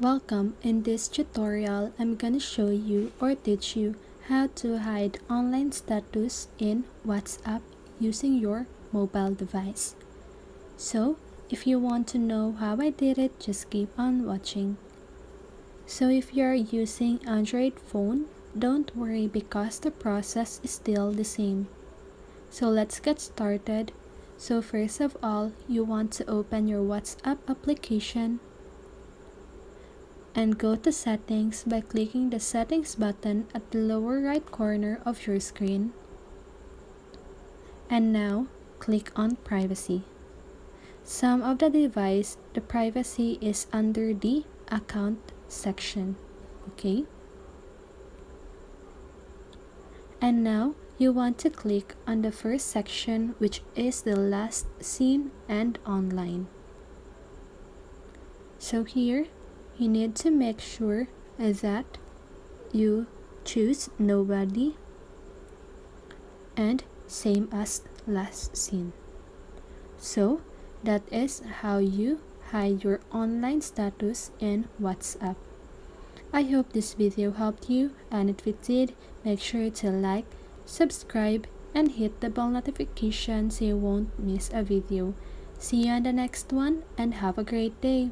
Welcome. In this tutorial, I'm gonna show you or teach you how to hide online status in WhatsApp using your mobile device. So, if you want to know how I did it, just keep on watching. So if you're using Android phone, don't worry because the process is still the same. So let's get started. So first of all, you want to open your WhatsApp application and go to settings by clicking the settings button at the lower right corner of your screen. And now click on privacy. Some of the device, the privacy is under the account section. Okay? And now you want to click on the first section, which is the last seen and online. So here you need to make sure that you choose nobody and same as last seen. So that is how you hide your online status in WhatsApp. I hope this video helped you, and if it did, make sure to like, subscribe, and hit the bell notification so you won't miss a video. See you on the next one and have a great day.